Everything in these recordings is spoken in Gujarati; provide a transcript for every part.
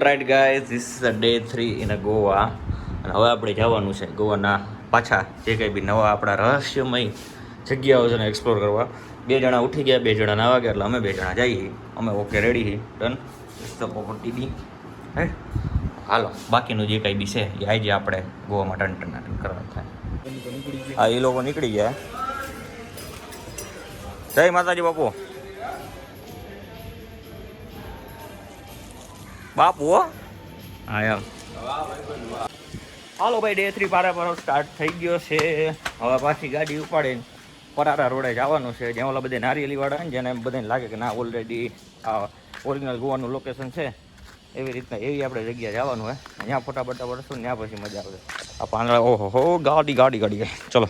Alright guys, this is day 3 in Goa. અને હવે આપણે જવાનું છે ગોવાના પાછા જે કંઈ બી નવા આપણા રહસ્યમય જગ્યાઓ છે ને એક્સપ્લોર કરવા. 2 જણા ઉઠી ગયા, 2 જણા નાવા ગયા, એટલે અમે 2 જણા જઈએ. અમે ઓકે રેડી છીએ, ડન. પોપટી બી હે હાલો, બાકીનું જે કંઈ બી છે એ આજે આપણે ગોવામાં ટન કરવા થાય. હા, એ લોકો નીકળી ગયા. જય માતાજી બાપુ. બાપુ હા એમ. હાલો ભાઈ, ડે 3 પારા સ્ટાર્ટ થઈ ગયો છે. હવે પાછી ગાડી ઉપાડીને પરારા રોડે જવાનું છે, જ્યાં ઓલા બધા નારિયેલીવાળા ને જેને બધાને લાગે કે ના ઓલરેડી આ ઓરિજિનલ ગોવાનું લોકેશન છે, એવી રીતના એવી આપણે જગ્યાએ જવાનું હોય. ત્યાં ફોટા બટા પડશું, ત્યાં પછી મજા આવે. આ પાંદડા, ઓહો હો, ગાડી ચલો.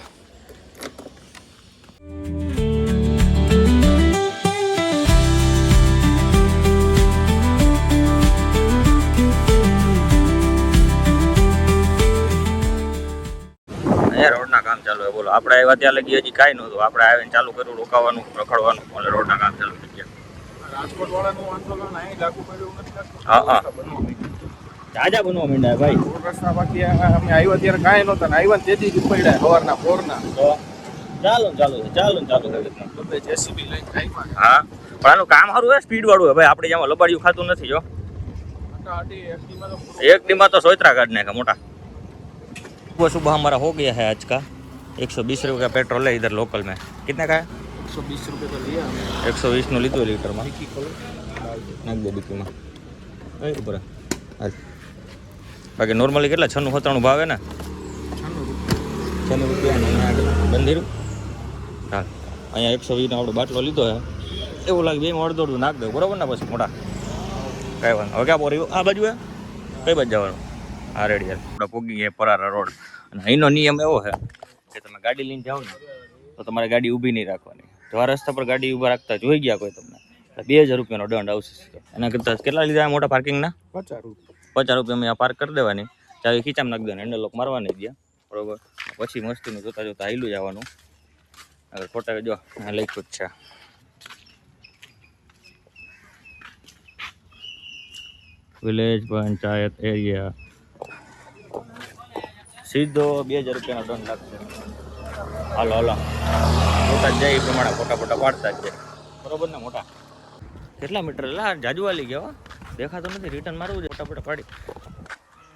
રોડના કામ ચાલુ હોય. બોલો, આપણે આવ્યા ત્યાં લગી હજી કાંઈ નહોતું. આપણે આવીને ચાલુ કર્યું રોકાવાનું, રખડવાનું, એટલે રોડના કામ ચાલુ થઈ ગયા. રાજકોટ વાળાનું આંદોલન અહીં લાગુ પડ્યું નથી. હા જાજા બનવા માંડ્યા ભાઈ. રસ્તા બાકી અમે આવ્યા ત્યારે કાંઈ નહોતા ને આવ્યા તેથી જ પડ્યા સવારના પોરના. તો ચાલો બધે જેસીબી લઈને આવ્યા. હા, પણ આનું કામ સારું હોય, સ્પીડ વાળું હોય ભાઈ. આપણે જેમાં લબાડ્યું ખાતું નથી. જો એક ડીમાં તો સોયત્રા કાઢ નાખે મોટા. सुबह सुबह हमारा हो गया है आज का 120 रुपये का पेट्रोल है इधर लोकल में. कितने का है? 120 रुपये का लिया. 120 નું લીધું લીટરમાં. નાખ દે ડીકીમાં. ઉપર હાલ. બાકી નોર્મલી કેટલા 96-97 ભાવે ને? 96 રૂપિયા બંધીરું. હા, અહીંયા 120 નો આપણો બાટલો લીધો હે. એવું લાગે બે અડધો નાખ દે બરોબર ને? પછી મોટા કઈ વાંધો. હવે ક્યાં પોરી આ બાજુ હે? કઈ બાજુ જવાનું? હા રેડી યાર. આપણે પોગી ગયા પરારા રોડ. અને અહીંનો નિયમ એવો છે કે તમે ગાડી લઈને જાઓ ને તો તમારે ગાડી ઊભી નહીં રાખવાની. જો આ રસ્તા પર ગાડી ઊભા રાખતા જોઈ ગયા કોઈ તમને, 2000 રૂપિયાનો દંડ આવશે. એના કરતાં કેટલા લીધા મોટા પાર્કિંગના? 50 રૂપિયા મેં પાર્ક કરી દેવાની. ચાવી ખીચામાં નાખી દેવાની, હેન્ડલ લોક મારવાની ગયા બરોબર. પછી મસ્તીનું જોતા હાઈલું જવાનું. અગર ખોટા જો લખ્યું જ છે વિલેજ પંચાયત એરિયા. સીધો 2000 રૂપિયાનો દંડ લાગશે. હાલો મોટા જ જાય એ પ્રમાણે ફોટા પાડતા જ જાય બરોબર ને મોટા. કેટલા મીટર જાજુ વાલી ગયા દેખાતો નથી. રિટર્ન મારવું છે, ફોટા પાડી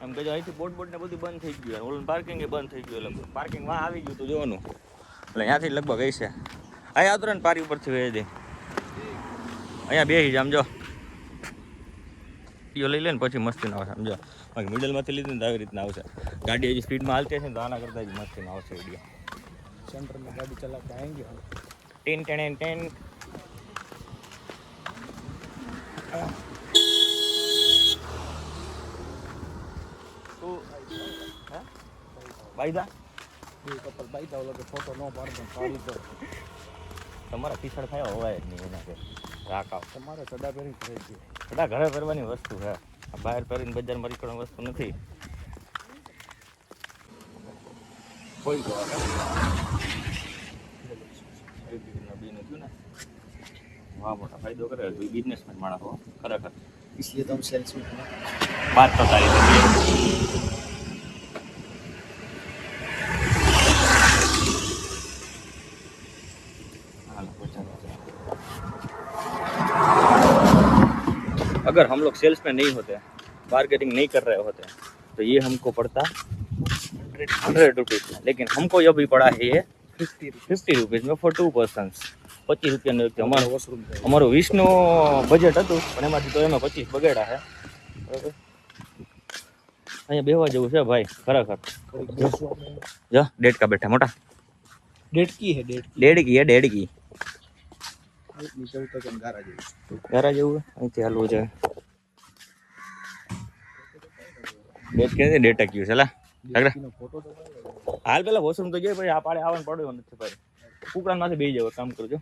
એમ કે અહીંથી બોટ ને બધું બંધ થઈ ગયું. ઓલું પાર્કિંગ એ બંધ થઈ ગયું. એટલે પાર્કિંગ માં આવી ગયું તો જોવાનું. એટલે અહીંયાથી લગભગ હશે. અહીંયા આવતો ને પારી ઉપરથી વહી દે. અહીંયા બેસી જામ જો લઈ લે ને પછી મસ્તી ના આવશે. સમજો બાકી મિડલમાંથી લીધી ને તો આવી રીતના આવશે. ગાડી હજી સ્પીડમાં હાલતી હશે ને તો આના કરતાં જ મસ્તી ના આવશે. વિડીયો સેન્ટરમાં ગાડી ચલાવતા આएंगे ટેન ટેન ટેન. બાઈદા કપલ બાઈદા ઓલો કે ફોટો ન પાડતો પાડી દો. તમારા પીછળ થાય હોવાય જ નહીં એના કે રાકાવ. તમારે સદા પહેરી ઘરે છે. સદા ઘરે પહેરવાની વસ્તુ છે. બહાર પહેરીને બજારમાં નીકળવાની વસ્તુ નથી. કોઈ વાહ મોટા ફાયદો કરે બિઝનેસમેન માણસ હો ખરેખર. इसलिए तो हम सेल्स में बात तो सारी अगर हम लोग सेल्स में नहीं होते, बार्गेनिंग नहीं कर रहे होते तो ये हमको पड़ता 100 रुपीज़ में. लेकिन हमको ये भी पड़ा है ये 50 रुपीज़ में फॉर 2 पर्सन्स. 25 રૂપિયાનો વ્યક્તિ. અમારું 20નું બજેટ હતું પણ એમાંથી તો એમાં 25 બગાડ્યા છે બરાબર. અહીંયા બેહવા જેવું છે ભાઈ ખરેખર. જો ડેડકા બેઠા મોટા. ડેડકી હે ડેડકી. ગારા જેવું અહીંથી હાલવું છે. ડેટક્યું છે લા હાલ પેલા વોશરૂમ તો ગયો ભાઈ. આ પાડે આવવાનું પડ્યો નથી ભાઈ. કુકડાન માંથી બેસી જાવ કામ કરજો.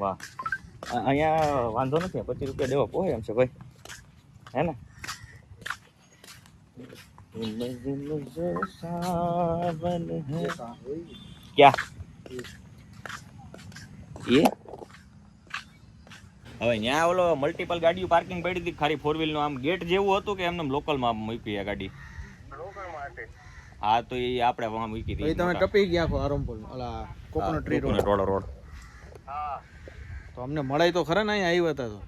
વાહ, અહીંયા વાંધો નથી. 25 રૂપિયા દેવા પોહે એમ છે ભાઈ, હે ને? क्या એ હવે ત્યાં ઓલો મલ્ટિપલ ગાડીઓ પાર્કિંગ પડી હતી ખાલી 4 વ્હીલ નું આમ ગેટ જેવું હતું કે એમને લોકલમાં મૂકી આ ગાડી હા તો એ આપણે વહાં મૂકી હતી તમે ટપી ગયા છો આરંભપુર ઓલા કોકોનટ ટ્રી રોડ તો અમને મળાય તો ખરા ને અહીંયા આવ્યા હતા તો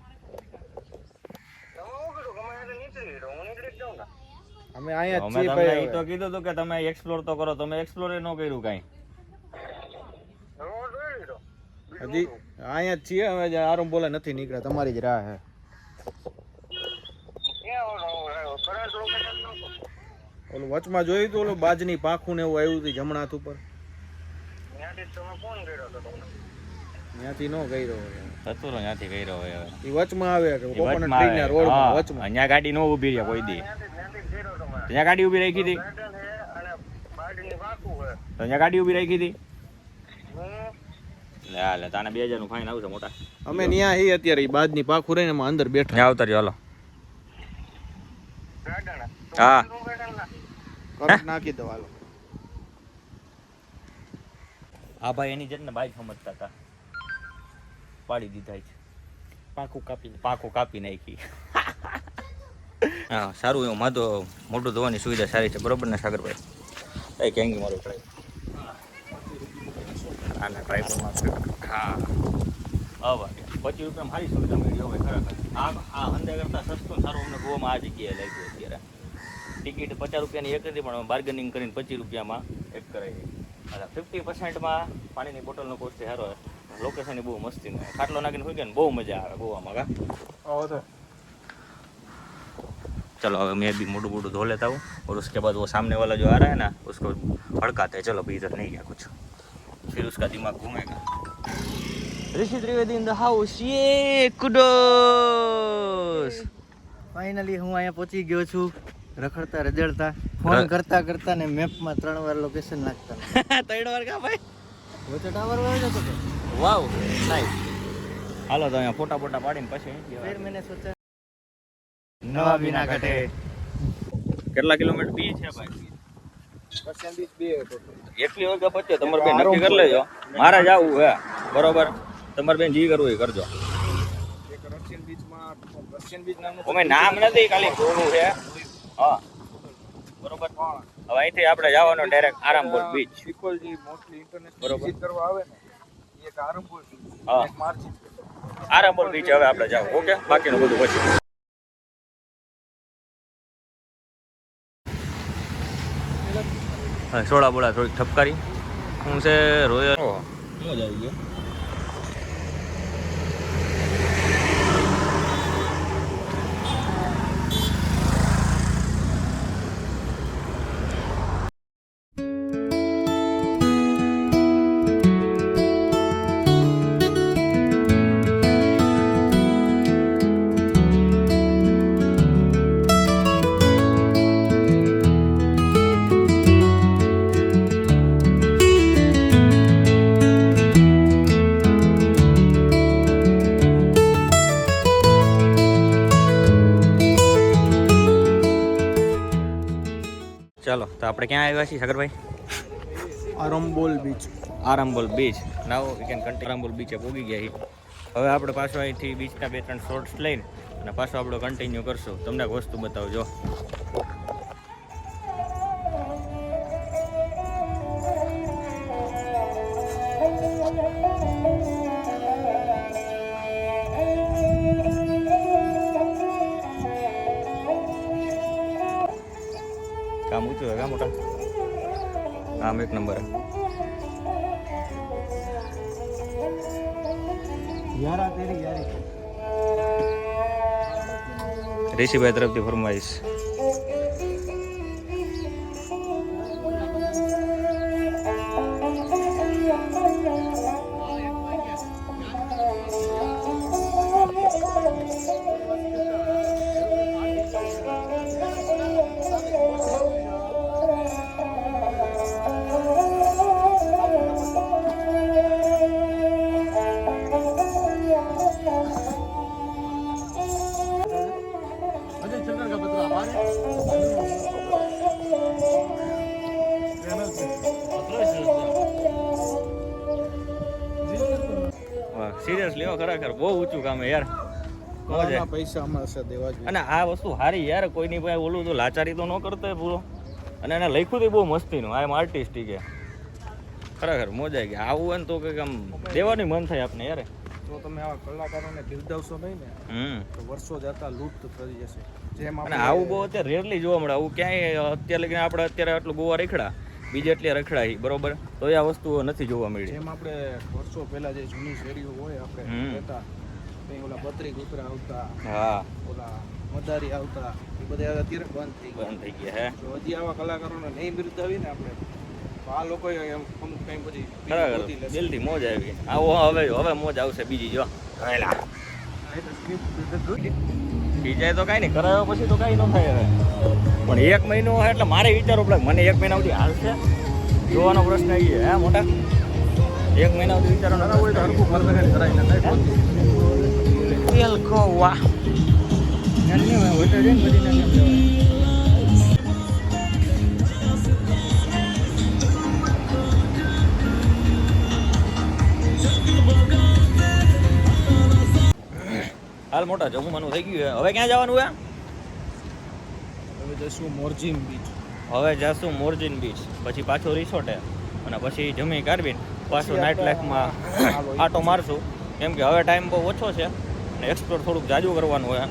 અમે અહીંયા અમે તમને એ તો કીધું હતું કે તમે એક્સપ્લોર તો કરો તમે એક્સપ્લોર ન કર્યું કાંઈ હજી અહીંયા જ છીએ હવે આરંભપુર નથી નીકળ્યા તમારી જ રાહ હે ઓલું વચમાં જોયું હતું ઓલું બાજની પાંખું ને એવું આવ્યું હતું જમણા હાથ ઉપર ત્યાંથી નો કર્યો સતુરો ત્યાંથી કર્યો હોય હવે એ વચમાં આવે કે કોકોનટ ટ્રી ના રોડ માં વચમાં અહીંયા ગાડી નો ઊભી રહે કોઈ દી ત્યાં ગાડી ઊભી રાખી હતી તો અહીંયા ગાડી ઊભી રાખી હતી લે તાને 2000 નું ફાઈન આવશે મોટા અમે ન્યા હી અત્યારે બાજની પાંખું રહીને અમે અંદર બેઠા ત્યાં આવતા રહ્યો હાલો હા કરંટ નાખી દો હાલો હા ભાઈ એની જતને બાઈક સમજતા હતા પાડી દીધા છે પાકું કાપી નાખી હા સારું એવું માં તો મોટું ધોવાની સુવિધા સારી છે બરોબર ને સાગરભાઈ કઈ કેંગી મારો ટ્રાય આના ટ્રાયપોડમાં હા હવે 25 રૂપિયામાં સારી સુવિધા મળી હોય ખરેખર આ અંદે કરતાં સસ્તું સારું અમને ગોવામાં આ જગ્યાએ લાગ્યું અત્યારે ટિકિટ 50 રૂપિયાની એક હતી પણ બાર્ગેનિંગ કરીને 25 રૂપિયામાં એક કરાવી 50%માં પાણીની બોટલનો કોસ્ટ સારો લોકેશન બહુ મસ્તી ને ખાટલો નાખીને હોય ને બહુ મજા આવે ગોવામાં કા चलो अगर मैं भी मोटू मोटू धो लेता हूँ और उसके बाद वो सामने वाला जो आ रहा है ना उसको भड़काते हैं चलो अभी इधर नहीं गया कुछ फिर उसका दिमाग घूमेगा ऋषि त्रिवेदी इन द हाउस ये कुडोस ફાઇનલી હું અહીંયા પહોંચી ગયો છું રખડતા રજડતા ફોન કરતા કરતા ને મેપમાં 3 વાર લોકેશન નાખતા 3 વાર કા ભાઈ વચ્ચે ટાવર વાળો જતો હતો વાવ નાઈસ હાલો તો અહીંયા ફોટા ફોટા પાડીને પછી ફિર મેને સોચા નવા બીના કટે કેટલા કિલોમીટર બી છે ભાઈ રશિયન બીચ 2 એટલી વાગે પહોંચે તમારે બેન નક્કી કરી લેજો મારે જવું હે બરોબર તમારે બેન જી કરવું એ કરજો એક રશિયન બીચ નામનું અમે નામ નથી ખાલી જોવું છે હા બરોબર હવે અહીંથી આપણે જવાનો ડાયરેક્ટ આરામપુર બીચ પીપલ જે મોસ્ટલી ઇન્ટરનેશનલ બરોબર. વિઝિટ કરવા આવે ને એક આરંભપુર હા. એક માર્ચિંગ આરામપુર બીચ હવે આપણે જાવ ઓકે બાકીનું બધું પછી હા સોડા બોડા થોડીક ઠપકારી હું છે રોયલ મજા આવી ગયો ચાલો તો આપણે ક્યાં આવ્યા છીએ સાગરભાઈ Arambhpur beach Arambol beach now we can continue Arambol બીચે પહોંચી ગયા છીએ હવે આપણે પાછો અહીંથી બીચના 2-3 શોર્ટ્સ લઈને અને પાછો આપણે કન્ટિન્યુ કરશું તમને એક વસ્તુ બતાવજો કામ ઊંચું है मोटा काम एक नंबर है યારા તેરી યારી ऋषिभाई तरफથી ફરમાઈશ સિરિયસલી ખરેખર બહુ ઊંચું કામ યાર. મોજ હે. પૈસા અમારે છે દેવા જોઈએ. અને આ વસ્તુ સારી યાર, કોઈની પાસે ઓલું તો લાચારી તો ન કરતા પૂરો. અને એને લખ્યું તો બહુ મસ્તીનું, આઈ એમ આર્ટિસ્ટિક હે. ખરેખર મોજ આવી ગઈ. આવું હોય ને તો કંઈક આમ દેવાનું મન થાય આપણે યાર. જો તમે આવા કલાકારોને બિરદાવશો નહીં ને તો વર્ષો જતા લુપ્ત થઈ જશે. જેમ અને આવું બહુ અત્યારે રેરલી જોવા મળે. આવું ક્યાંય અત્યારે લગીને આપણે અત્યારે આટલું ગોવા રખડા, બીજે એટલી રખડાય બરોબર, તો એ આ વસ્તુઓ નથી જોવા મળી. જેમ આપણે વર્ષો પહેલા જે જૂની શેરીઓ હોય આપણે રહેતા, ઓલા બત્રી કૂતરા આવતા, હા ઓલા મદારી આવતા, એ બધા અત્યારે બંધ થઈ ગયા હે. જો હજી આવા કલાકારોને નહીં બિરદાવીને આપણે, તો આ લોકોએ અમુક ટાઈમ પછી ખરેખર દિલથી મોજ આવી. આવો હવે મોજ આવશે બીજી. જો બીજા તો કાંઈ નહીં કરાવ્યા પછી તો કાંઈ ન થાય હવે. પણ 1 મહિનો એટલે મારે વિચારવું પડે મને 1 મહિના સુધી હાલશે જોવાનો પ્રશ્ન એ હે મોટા. 1 મહિના સુધી વિચારવાનું હોય તો હરખું પરફેક્ટ કરાવી નાખાય. વાહ હાલ મોટા જમવાનું થઈ ગયું. હવે ક્યાં જવાનું હે? હવે જઈશું મોરજીન બીચ. હવે જઈશું મોરજીન બીચ, પછી પાછો રિસોર્ટે, અને પછી જમી કાઢવીને પાછું નાઇટ લાઈફમાં આટો મારશું. કેમ કે હવે ટાઈમ બહુ ઓછો છે અને એક્સપ્લોર થોડુંક જાજુ કરવાનું હોય.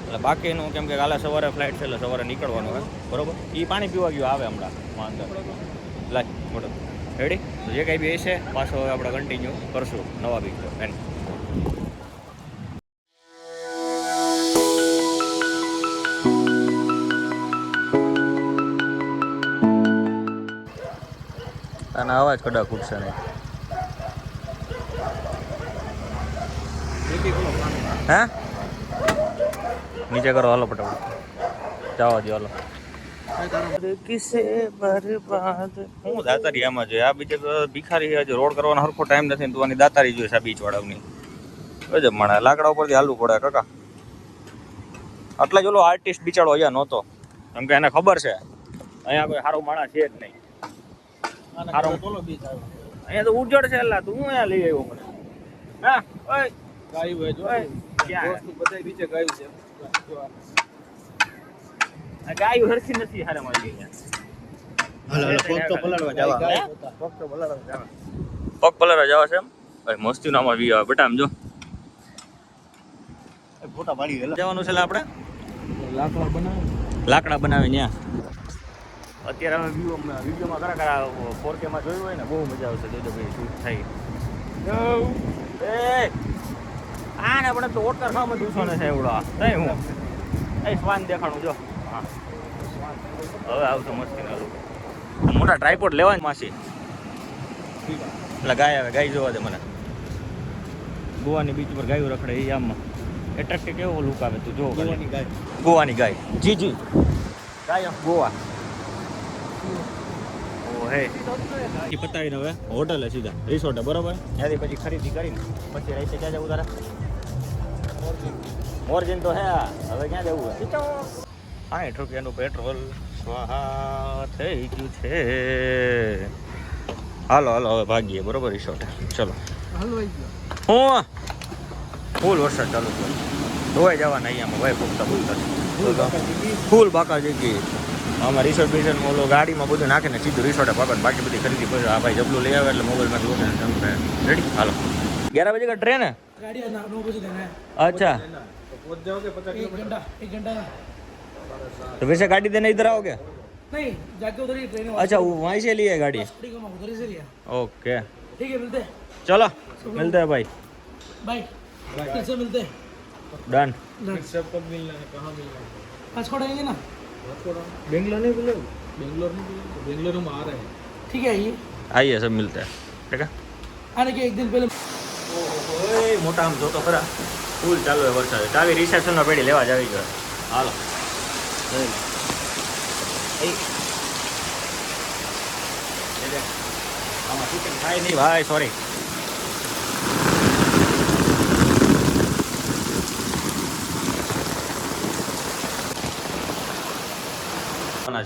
એટલે બાકીનું કેમ કે કાલે સવારે ફ્લાઇટ છે એટલે સવારે નીકળવાનું હોય બરોબર. એ પાણી પીવા ગયું આવે હમણાં અંદર લાય મોટો રેડી. તો જે કાંઈ બી છે પાછો હવે આપણે કન્ટિન્યુ કરશું નવા બીચ પર. અને અવાજ કડા ખૂટશે નહીં. હે નીચે કરો હાલો ફટાફટ જવા દો હાલો. કિસે બરબાદ હું દાતારી આમાં જોઈએ. આ બીજે તો ભિખારી હજી રોડ કરવાનો હરખો ટાઈમ નથી ને તું આની દાતારી જોઈએ આ બીચ વાળાની. ગજબ માણા લાકડા ઉપરથી હાલવું પડે કાકા. એટલે જ ઓલો આર્ટિસ્ટ બિચારો અહીંયા નહોતો, કેમ કે એને ખબર છે અહીંયા કોઈ સારો માણસ છે જ નહીં. અહીંયા તો ઉજળ છે એટલે તું અહીંયા લઈ આવ્યો મને. હા ઓય ગાયું હોય જો ક્યાં બધા બીજે ગાયું છે. ગાયું હરખી નથી હારે મારી અહીંયા. પગ પલળવા જવા છે એમ ભાઈ. મસ્તી નો આમાં વી આવે બેટા. આમ જો ફોટા પાડી જવાનું છે આપણે લાકડા બનાવે ત્યાં. અત્યારે અમે વિડીયોમાં ખરા 4K માં જોયું હોય ને બહુ મજા આવશે. જોજો ભાઈ શૂટ થાય. આને આપણે તો ઓટર સામે દૂસો ને છે એવડો નહીં. હું એ શ્વાન દેખાણું જો. હા હવે આવતો મસ્તી ના લોકો મોટા ટ્રાયપોડ લેવા માસી. એટલે ગાય આવે, ગાય જોવા દે મને. ગોવાની બીચ પર ગાયું રખડે એ આમ એટ્રેક્ટિવ કેવો લુક આવે તું જો. ગોવાની ગાય જી જી ગાય ગોવા. હે એ પતાવીને હવે હોટલે સીધા રિસોર્ટે બરોબર. ત્યાંથી પછી ખરીદી કરીને પછી રાઈતે ક્યાં જવું તારે? મોરજીન તો હે. હવે ક્યાં જવું હોય? 60 રૂપિયાનું પેટ્રોલ સ્વાહા થઈ ગયું છે. હાલો હવે ભાગીએ બરોબર રિસોર્ટે. ચલો હું ફૂલ વરસાદ ચાલુ છે. ધોવાઈ જવાના અહીંયામાં ભાઈ ફૂટતા ફૂલ બાકા જગ્યાએ. આમાં રિસોર્ટ બિસોર્ટ ઓલો ગાડીમાં બધું નાખીને સીધું રિસોર્ટે પકડ. બાકી બધી ખરીદી પછી આ ભાઈ જબલું લઈ આવે એટલે મોબાઈલમાં લોકેશન રેડી. હાલો 11 बजे का ट्रेन है? गाड़ी 9 बजे देना है। अच्छा पहुंच जाओगे 50 किलोमीटर? एक घंटा तो वैसे गाड़ी देने इधर आओगे? नहीं, जाके उधर ही ट्रेन। अच्छा वो वहीं से लिए गाड़ी? उधर ही से लिया। ओके ठीक है, मिलते हैं। चलो मिलते हैं भाई। बाय। फिर से मिलते हैं। डन। सब कब मिलना है? कहाँ मिलना है? पासपोर्ट आएंगे ना? बेंगलोर नहीं बोले? बेंगलोर नहीं बोले? बेंगलोर हम आ रहे हैं। ठीक है, आइए। आइए सब मिलते हैं। ठीक है आने के एक दिन पहले। ઓય મોટા આમ જો તો ખરા ફૂલ ચાલુ હે વરસાદ. ચાવી રિસેપ્શનમાં પેડી લેવા જાવી ગયો. હાલો આમાં શૂટિંગ થાય નહીં ભાઈ, સોરી.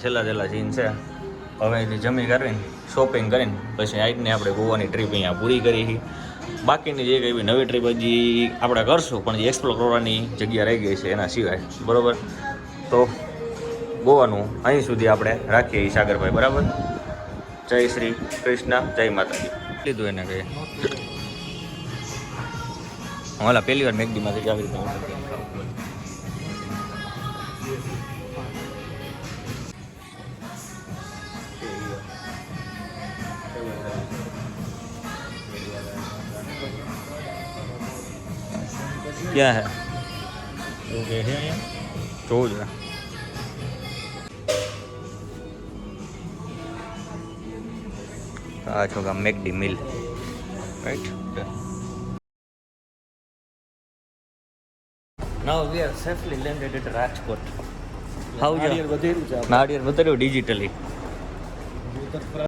છેલ્લા સીન છે. હવે જમી કરીને શોપિંગ કરીને પછી આજને આપણે ગોવાની ટ્રીપ અહીંયા પૂરી કરી. બાકીની જે કંઈ નવી ટ્રીપ હજી આપણે કરશું, પણ જે એક્સપ્લોર કરવાની જગ્યા રહી ગઈ છે એના સિવાય, બરાબર. તો ગોવાનું અહીં સુધી આપણે રાખીએ સાગરભાઈ, બરાબર. જય શ્રી કૃષ્ણ, જય માતાજી. લીધું એને કહીએ ઓલા પહેલી વાર મેગડીમાંથી આવી રીતે क्या है ओके है જોવું જરા. આ છો મેકડી મિલ, right. Now we are safely landed at Rajkot. How you? નાળિયેર વધેરું છે નાળિયેર વધાર્યું ડિજિટલી.